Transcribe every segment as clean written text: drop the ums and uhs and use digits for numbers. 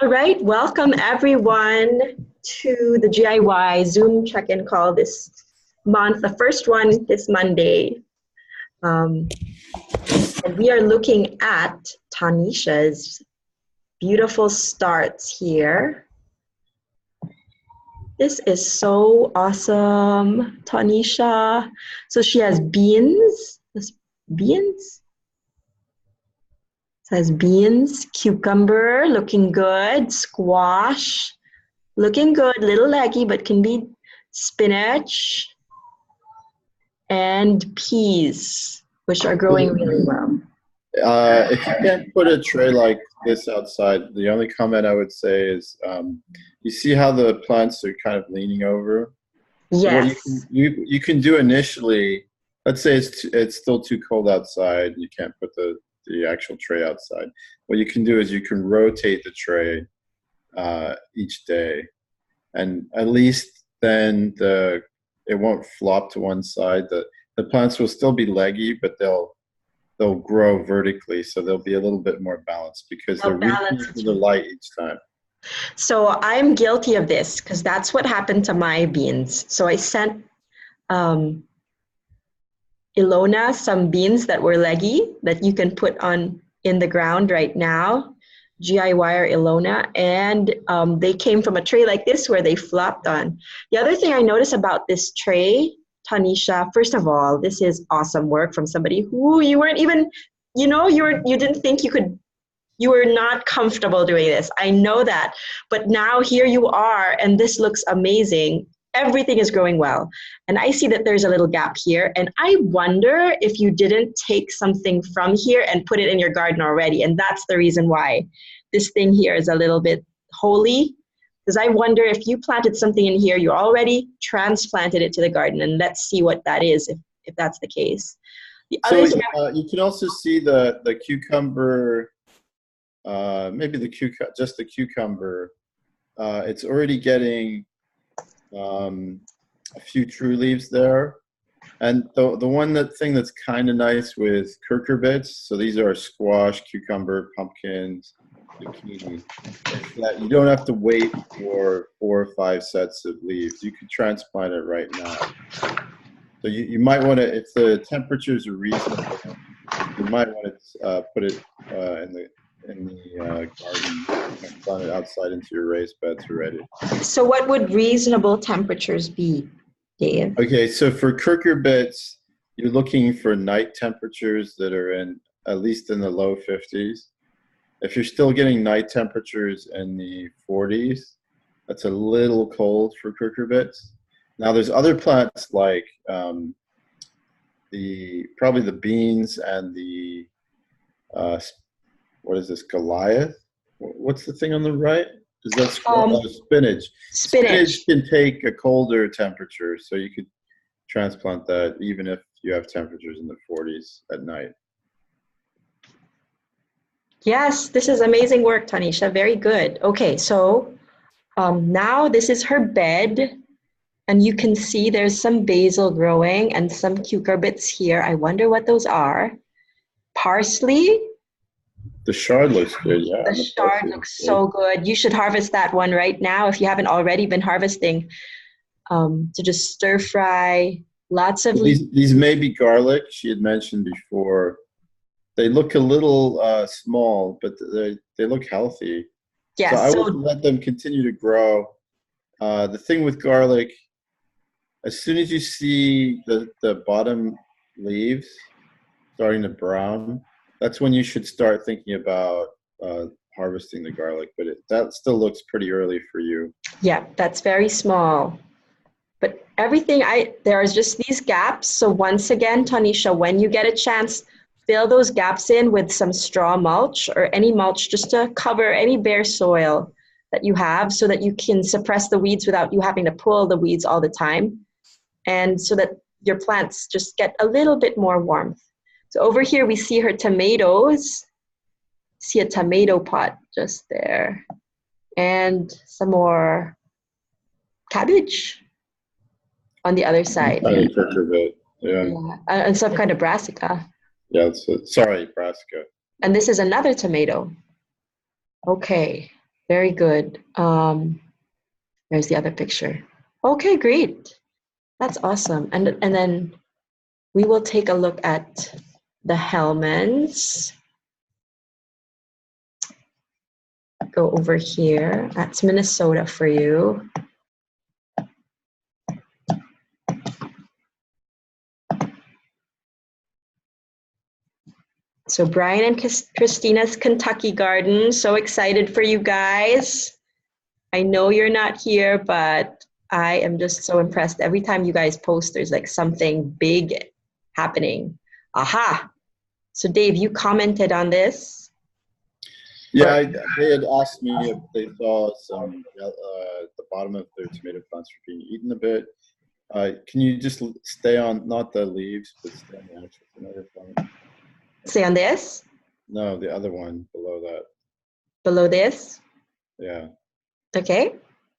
All right, welcome everyone to the GIY Zoom check-in call this month, the first one this Monday. And we are looking at Tanisha's beautiful starts here. This is so awesome, Tanisha. So she has beans. Beans? Says beans, cucumber, looking good, squash, looking good, little leggy, but can be spinach, and peas, which are growing really well. If you can't put a tray like this outside, the only comment I would say is, you see how the plants are kind of leaning over? So what Yes. you can do initially, let's say it's still too cold outside, you can't put the actual tray outside. What you can do is you can rotate the tray each day, and at least then it won't flop to one side. The plants will still be leggy, but they'll grow vertically, so they'll be a little bit more balanced because they're reaching into the light each time. So I'm guilty of this because that's what happened to my beans. So I sent Ilona some beans that were leggy that you can put on in the ground right now, GIY or Ilona, and they came from a tray like this where they flopped on. The other thing I noticed about this tray, Tanisha, first of all, this is awesome work from somebody who you weren't even, you didn't think you were not comfortable doing this. I know that, but now here you are, and this looks amazing. Everything is growing well. And I see that there's a little gap here, and I wonder if you didn't take something from here and put it in your garden already, and that's the reason why this thing here is a little bit holy, because I wonder if you planted something in here, you already transplanted it to the garden, and let's see what that is, if that's the case. So you can also see the cucumber, maybe just the cucumber. It's already getting a few true leaves there, and the thing that's kind of nice with cucurbits, so these are squash, cucumber, pumpkins, zucchini, is that you don't have to wait for 4 or 5 sets of leaves. You can transplant it right now. So you might want to, if the temperatures are reasonable, you might want to put it in the garden and plant it outside into your raised beds already. So what would reasonable temperatures be, Dave? Okay, so for cucurbits, you're looking for night temperatures that are at least in the low 50s. If you're still getting night temperatures in the 40s, that's a little cold for cucurbits. Now there's other plants like probably the beans and the what is this, Goliath? What's the thing on the right? Is that spinach? Spinach can take a colder temperature, so you could transplant that even if you have temperatures in the 40s at night. Yes, this is amazing work, Tanisha. Very good. Okay, so now this is her bed, and you can see there's some basil growing and some cucurbits here. I wonder what those are. Parsley. The chard looks good, yeah. The chard looks so good. You should harvest that one right now if you haven't already been harvesting, to just stir fry. Lots of these may be garlic. She had mentioned before. They look a little small, but they look healthy. Yes, so I would let them continue to grow. The thing with garlic, as soon as you see the bottom leaves starting to brown, that's when you should start thinking about harvesting the garlic. But that still looks pretty early for you. Yeah, that's very small. But there are just these gaps. So once again, Tanisha, when you get a chance, fill those gaps in with some straw mulch or any mulch just to cover any bare soil that you have so that you can suppress the weeds without you having to pull the weeds all the time, and so that your plants just get a little bit more warmth. So over here we see her tomatoes. See a tomato pot just there. And some more cabbage on the other side. Yeah. And some kind of brassica. Yeah, sorry, brassica. And this is another tomato. Okay, Very good. There's the other picture. Okay, great. That's awesome. And then we will take a look at the Hellmans. Go over here. That's Minnesota for you. So Brian and Christina's Kentucky Garden. So excited for you guys. I know you're not here, but I am just so impressed. Every time you guys post, there's like something big happening. Aha. So Dave, you commented on this? Yeah, they had asked me if they saw some, the bottom of their tomato plants were being eaten a bit. Can you just stay on, not the leaves, but stay on the actual tomato plant? Stay on this? No, the other one below that. Below this? Yeah. Okay.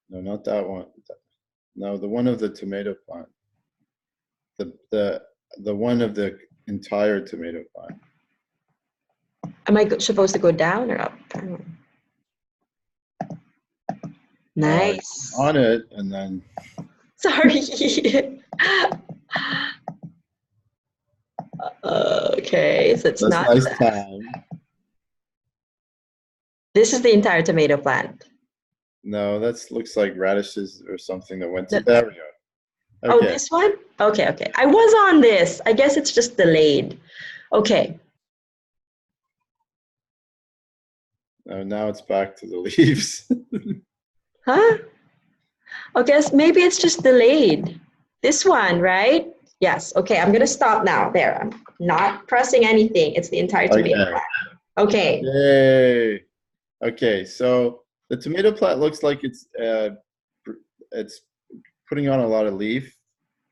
No, not that one. No, the one of the tomato plant. The one of the entire tomato plant. Am I supposed to go down or up? Nice. On it, and then. Sorry. Okay, so it's That's not. nice time. This is the entire tomato plant. No, that looks like radishes or something that went to there. We go. Okay. Oh, Okay. this one? Okay, okay. I was on this. I guess it's just delayed. Okay. Now it's back to the leaves. Huh? Okay, maybe it's just delayed. This one, right? Yes. Okay, I'm gonna stop now. There, I'm not pressing anything. It's the entire tomato plant. Okay. Yay. Okay, so the tomato plant looks like it's putting on a lot of leaf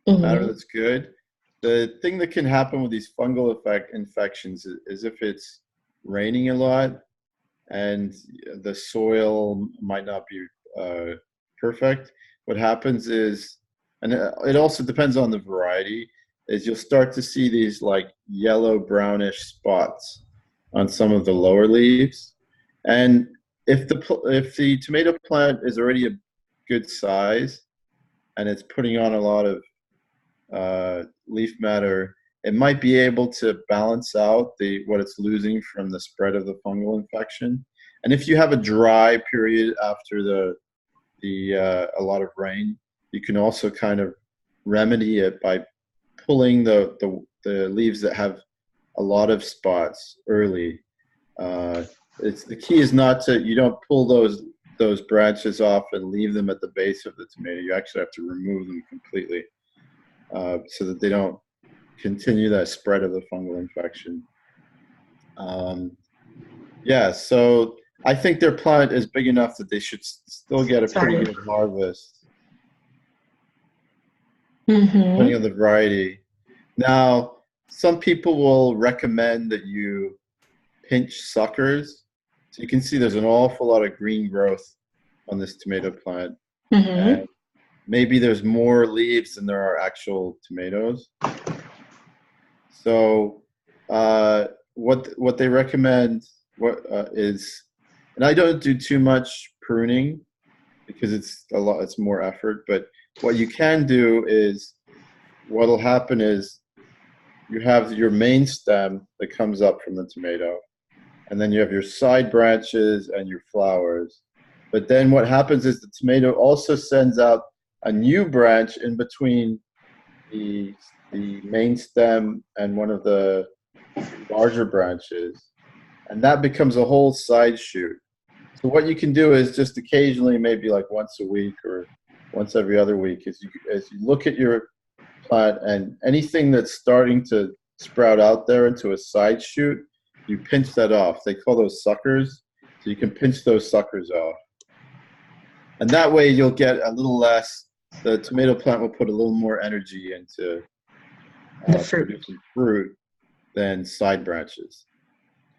matter. That's good. The thing that can happen with these fungal infections is if it's raining a lot and the soil might not be perfect. What happens is, and it also depends on the variety, is you'll start to see these like yellow brownish spots on some of the lower leaves. And if the tomato plant is already a good size and it's putting on a lot of leaf matter, it might be able to balance out what it's losing from the spread of the fungal infection. And if you have a dry period after a lot of rain, you can also kind of remedy it by pulling the leaves that have a lot of spots early. The key is you don't pull those branches off and leave them at the base of the tomato. You actually have to remove them completely so that they don't continue that spread of the fungal infection. Yeah, so I think their plant is big enough that they should still get a pretty good harvest, depending on the variety. Now, some people will recommend that you pinch suckers. So you can see there's an awful lot of green growth on this tomato plant. And maybe there's more leaves than there are actual tomatoes. So what they recommend is, and I don't do too much pruning because it's more effort, but what you can do is, what'll happen is you have your main stem that comes up from the tomato, and then you have your side branches and your flowers. But then what happens is the tomato also sends out a new branch in between the main stem and one of the larger branches, and that becomes a whole side shoot. So what you can do is just occasionally, maybe like once a week or once every other week, as you look at your plant and anything that's starting to sprout out there into a side shoot, you pinch that off. They call those suckers. So you can pinch those suckers off. And that way you'll get a little less, the tomato plant will put a little more energy into producing fruit than side branches.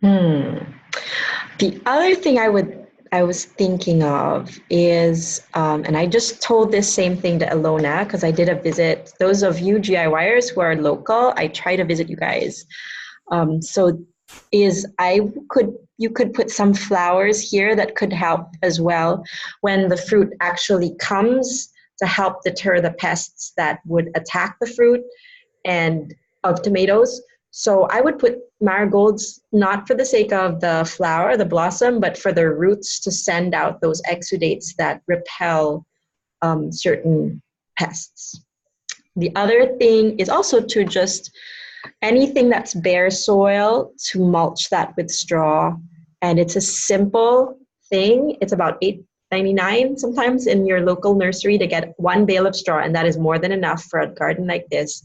The other thing I was thinking of is, and I just told this same thing to Ilona because I did a visit. Those of you GIYers who are local, I try to visit you guys. So is you could put some flowers here that could help as well when the fruit actually comes, to help deter the pests that would attack the fruit and of tomatoes. So I would put marigolds, not for the sake of the flower, the blossom, but for the roots to send out those exudates that repel certain pests. The other thing is also to just anything that's bare soil, to mulch that with straw. And it's a simple thing. It's about $8.99 sometimes in your local nursery to get one bale of straw, and that is more than enough for a garden like this.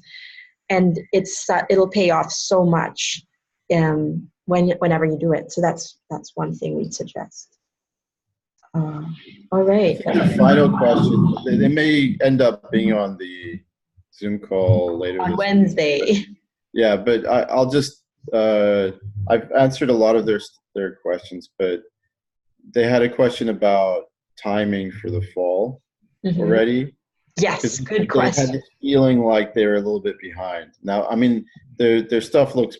And it'll pay off so much whenever you do it. So that's one thing we'd suggest. All right. The final question, they may end up being on the Zoom call later on this Wednesday. Week. Yeah, but I'll just I've answered a lot of their questions, but they had a question about timing for the fall already. Yes, good question. They had this feeling like they were a little bit behind. Now, I mean, their stuff looks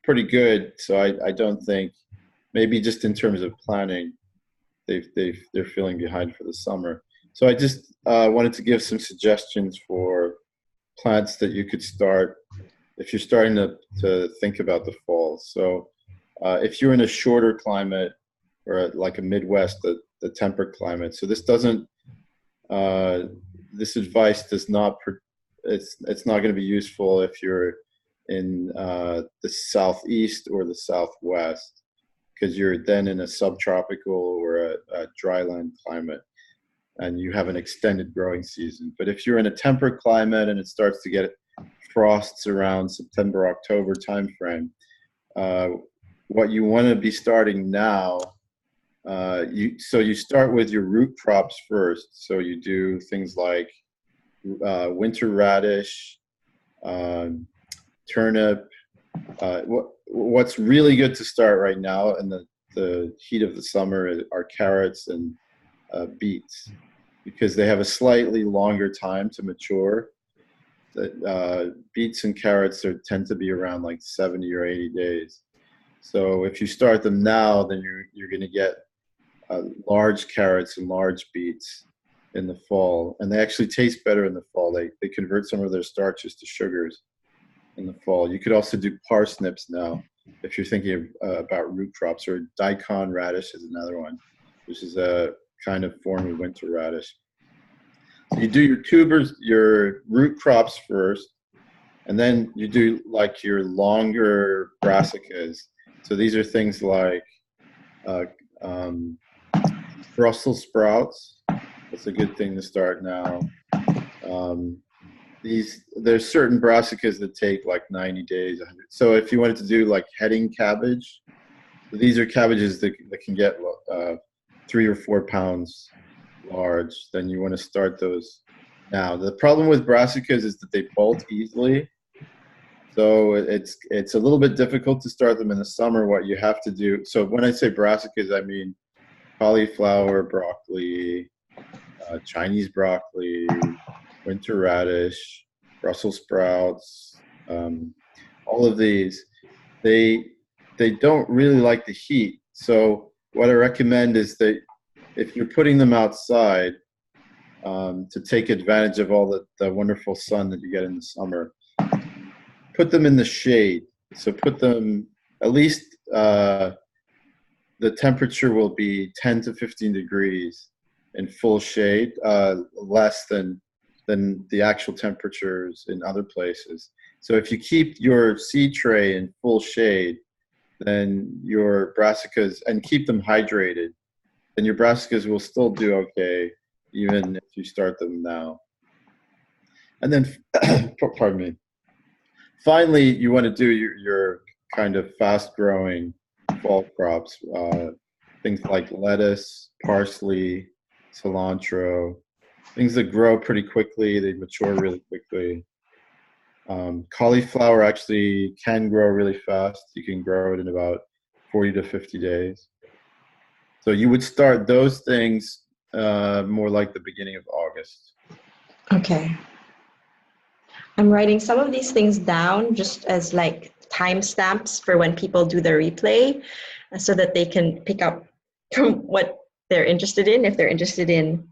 pretty good, so I don't think, maybe just in terms of planning, they're feeling behind for the summer. So I just wanted to give some suggestions for plants that you could start if you're starting to think about the fall. So if you're in a shorter climate, or like a Midwest, the temperate climate. So this doesn't, this advice does not, it's not going to be useful if you're in the Southeast or the Southwest, because you're then in a subtropical or a dryland climate, and you have an extended growing season. But if you're in a temperate climate and it starts to get frosts around September, October timeframe, what you want to be starting now, you start with your root crops first. So you do things like winter radish, turnip. What's really good to start right now in the heat of the summer are carrots and beets, because they have a slightly longer time to mature. Beets and carrots tend to be around like 70 or 80 days. So if you start them now, then you're going to get large carrots and large beets in the fall, and they actually taste better in the fall. They convert some of their starches to sugars in the fall. You could also do parsnips now if you're thinking about root crops, or daikon radish is another one, which is a kind of form of winter radish. So you do your tubers, your root crops first, and then you do like your longer brassicas. So these are things like Brussels sprouts. That's a good thing to start now. There's certain brassicas that take like 90 days. So if you wanted to do like heading cabbage, these are cabbages that can get 3 or 4 pounds large, then you want to start those now. The problem with brassicas is that they bolt easily. So it's a little bit difficult to start them in the summer. What you have to do, so when I say brassicas, I mean cauliflower, broccoli, Chinese broccoli, winter radish, Brussels sprouts, all of these, they don't really like the heat. So what I recommend is that if you're putting them outside, to take advantage of all the wonderful sun that you get in the summer, put them in the shade. So put them, at least the temperature will be 10 to 15 degrees in full shade, less than the actual temperatures in other places. So if you keep your seed tray in full shade, then your brassicas, and keep them hydrated, then your brassicas will still do okay, even if you start them now. And then, pardon me. Finally, you want to do your kind of fast-growing fall crops, things like lettuce, parsley, cilantro, things that grow pretty quickly, they mature really quickly. Cauliflower actually can grow really fast. You can grow it in about 40 to 50 days. So you would start those things more like the beginning of August. Okay. I'm writing some of these things down just as like timestamps for when people do the replay so that they can pick up from what they're interested in. If they're interested in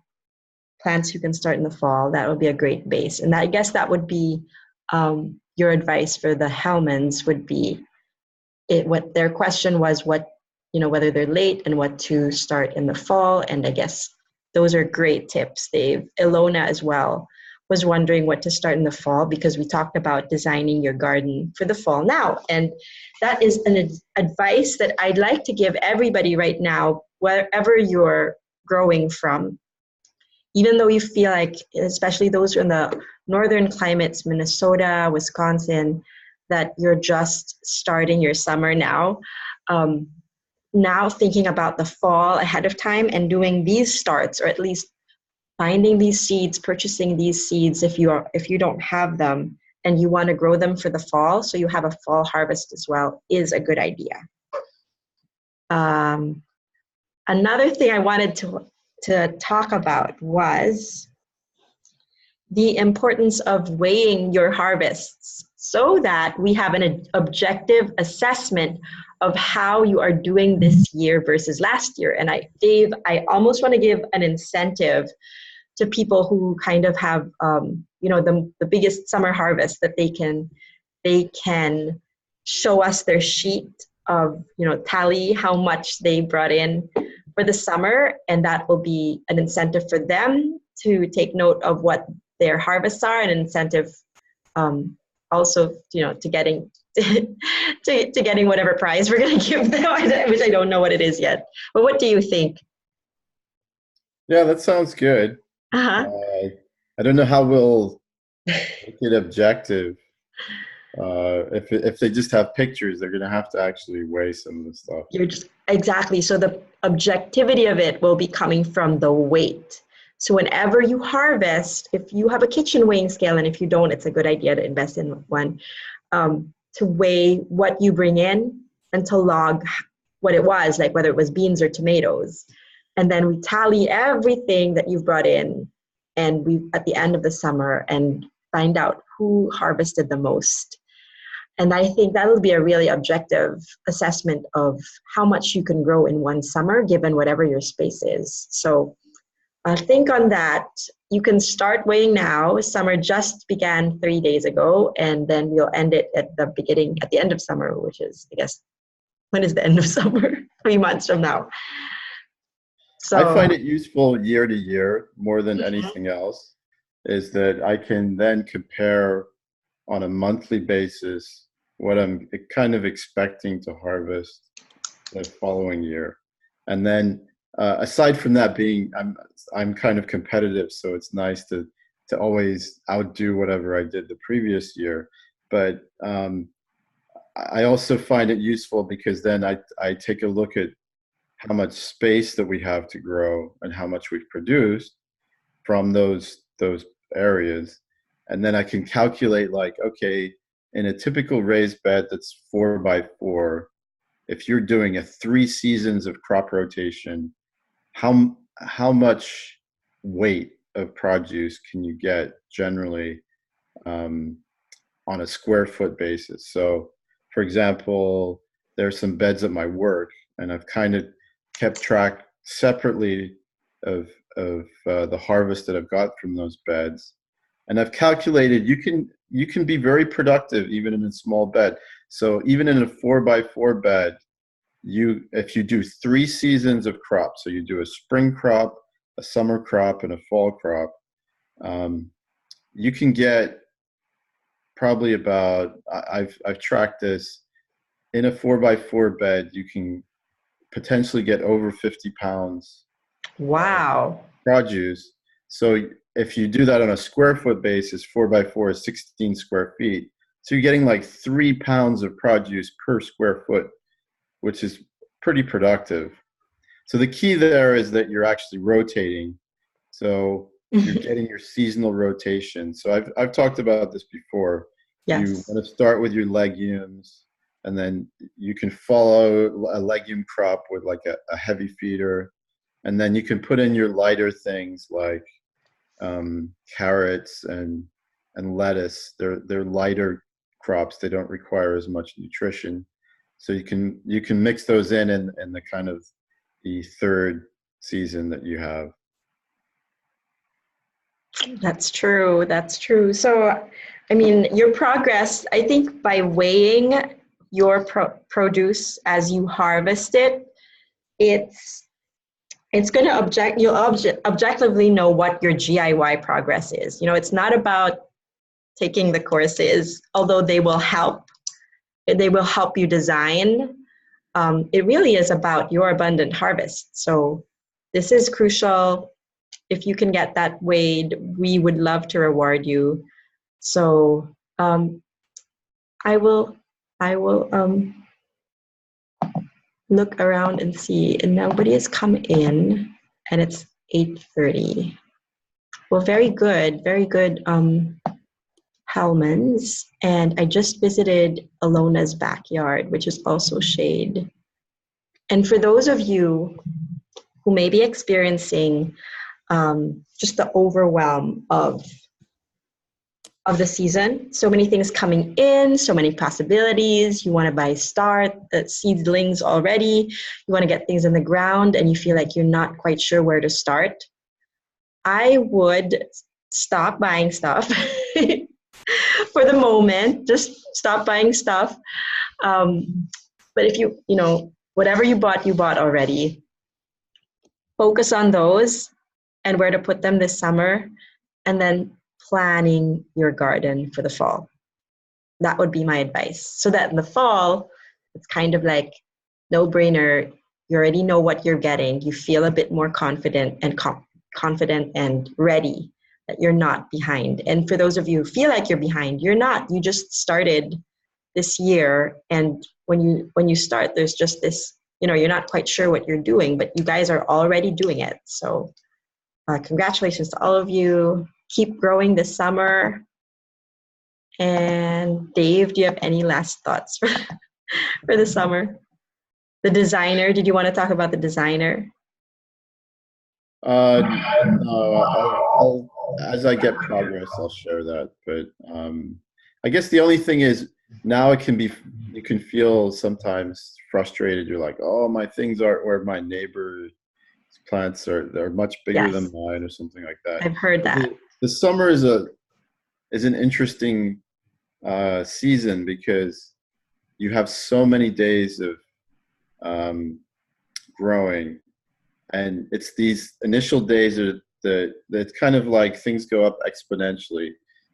plants you can start in the fall, that would be a great base. And I guess that would be your advice for the Hellmans would be what their question was, what, whether they're late and what to start in the fall. And I guess those are great tips, Dave. Ilona as well was wondering what to start in the fall because we talked about designing your garden for the fall now. And that is an advice that I'd like to give everybody right now, wherever you're growing from. Even though you feel like, especially those in the northern climates, Minnesota, Wisconsin, that you're just starting your summer now, now thinking about the fall ahead of time and doing these starts, or at least finding these seeds, purchasing these seeds if you don't have them and you want to grow them for the fall, so you have a fall harvest as well, is a good idea. Another thing I wanted to talk about was the importance of weighing your harvests so that we have an objective assessment of how you are doing this year versus last year. And Dave, I almost want to give an incentive to people who kind of have, the biggest summer harvest, that they can show us their sheet of, tally how much they brought in for the summer, and that will be an incentive for them to take note of what their harvests are, an incentive also, to getting to getting whatever prize we're going to give them, which I don't know what it is yet. But what do you think? Yeah, that sounds good. Uh-huh. I don't know how we'll make it objective. If they just have pictures, they're going to have to actually weigh some of the stuff. Exactly. So the objectivity of it will be coming from the weight. So whenever you harvest, if you have a kitchen weighing scale, and if you don't, it's a good idea to invest in one, to weigh what you bring in and to log what it was, like whether it was beans or tomatoes. And then we tally everything that you've brought in, and we at the end of the summer and find out who harvested the most. And I think that'll be a really objective assessment of how much you can grow in one summer, given whatever your space is. So think on that. You can start weighing now. Summer just began 3 days ago, and then we'll end it at the end of summer, which is, I guess, when is the end of summer? 3 months from now. So I find it useful year to year more than anything else, is that I can then compare on a monthly basis what I'm kind of expecting to harvest the following year. And then aside from that, I'm kind of competitive, so it's nice to always outdo whatever I did the previous year. But I also find it useful because then I take a look at how much space that we have to grow and how much we've produced from those areas. And then I can calculate, like, okay, in a typical raised bed that's 4x4, if you're doing a 3 seasons of crop rotation, how much weight of produce can you get generally on a square foot basis? So, for example, there's some beds at my work, and I've kind of kept track separately of the harvest that I've got from those beds. And I've calculated you can be very productive even in a small bed. So even in a 4x4 bed, if you do 3 seasons of crop, so you do a spring crop, a summer crop, and a fall crop, you can get probably about, I've tracked this, in a 4x4 bed, you can potentially get over 50 pounds. wow. Produce. So if you do that on a square foot basis, 4x4 is 16 square feet. So you're getting like 3 pounds of produce per square foot, which is pretty productive. So the key there is that you're actually rotating. So you're getting your seasonal rotation. So I've talked about this before. Yes. You want to start with your legumes, and then you can follow a legume crop with like a heavy feeder. And then you can put in your lighter things like carrots and lettuce. They're lighter crops. They don't require as much nutrition. So you can mix those in the kind of the third season that you have. That's true. That's true. So, I mean, your progress, I think by weighing your produce as you harvest it, it's going to you'll objectively know what your GIY progress is. You know, it's not about taking the courses, although they will help. They will help you design. It really is about your abundant harvest. So this is crucial. If you can get that weighed, we would love to reward you. So I will look around and see, and nobody has come in, and it's 8:30. Well, very good, Hellman's. And I just visited Alona's backyard, which is also shade. And for those of you who may be experiencing just the overwhelm of the season, so many things coming in, so many possibilities. You want to buy seedlings already. You want to get things in the ground, and you feel like you're not quite sure where to start. I would stop buying stuff for the moment. Just stop buying stuff. But if you whatever you bought already. Focus on those and where to put them this summer, and then planning your garden for the fall. That would be my advice. So that in the fall, it's kind of like no-brainer. You already know what you're getting. You feel a bit more confident and ready that you're not behind. And for those of you who feel like you're behind, you're not. You just started this year, and when you start, there's just this, you're not quite sure what you're doing, but you guys are already doing it. So congratulations to all of you. Keep growing this summer. And Dave, do you have any last thoughts for the summer? The designer, did you want to talk about the designer? No, as I get progress, I'll share that. But I guess the only thing is now you can feel sometimes frustrated. You're like, oh, my things aren't where my neighbor's plants are. They're much bigger than mine, or something like that. I've heard that. The summer is an interesting season because you have so many days of growing, and it's these initial days that kind of like things go up exponentially.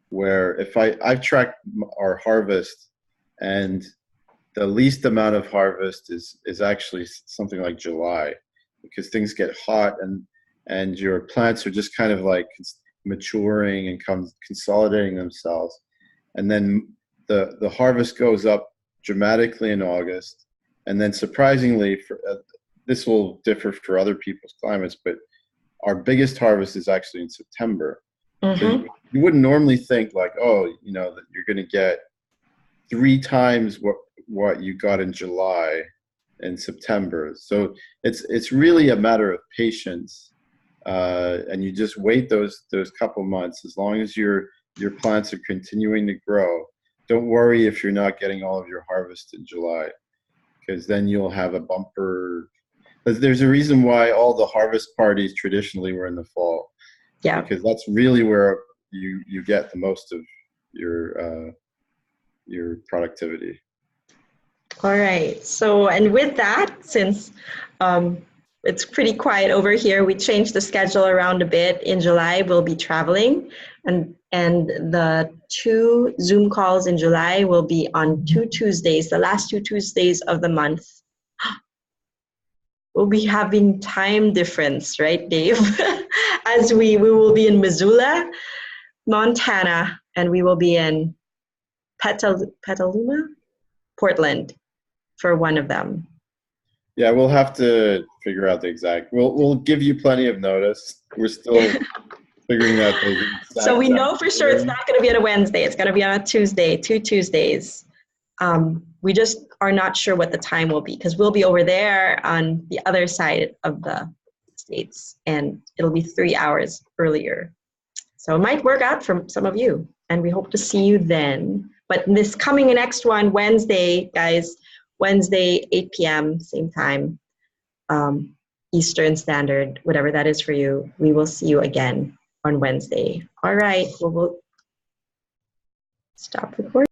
Where if I've tracked our harvest, and the least amount of harvest is actually something like July, because things get hot and your plants are just kind of like maturing and consolidating themselves. And then the harvest goes up dramatically in August. And then surprisingly, this will differ for other people's climates, but our biggest harvest is actually in September. Mm-hmm. So you wouldn't normally think like, that you're going to get 3 times what you got in July in September. So it's really a matter of patience, and you just wait those couple months. As long as your plants are continuing to grow, don't worry if you're not getting all of your harvest in July, because then you'll have a bumper. There's a reason why all the harvest parties traditionally were in the fall. Yeah, because that's really where you get the most of your productivity. All right. So, and with that, since it's pretty quiet over here, we changed the schedule around a bit. In July, we'll be traveling, and the 2 Zoom calls in July will be on 2 Tuesdays, the last 2 Tuesdays of the month. We'll be having time difference, right, Dave? As we will be in Missoula, Montana, and we will be in Petaluma, Portland, for one of them. Yeah, we'll have to figure out the exact. We'll give you plenty of notice. We're still figuring out the exact. So we know for sure it's not going to be on a Wednesday. It's going to be on a Tuesday, 2 Tuesdays. We just are not sure what the time will be, because we'll be over there on the other side of the States, and it'll be 3 hours earlier. So it might work out for some of you, and we hope to see you then. But this coming next one, Wednesday, guys, Wednesday, 8 p.m., same time, Eastern Standard, whatever that is for you. We will see you again on Wednesday. All right, we'll stop recording.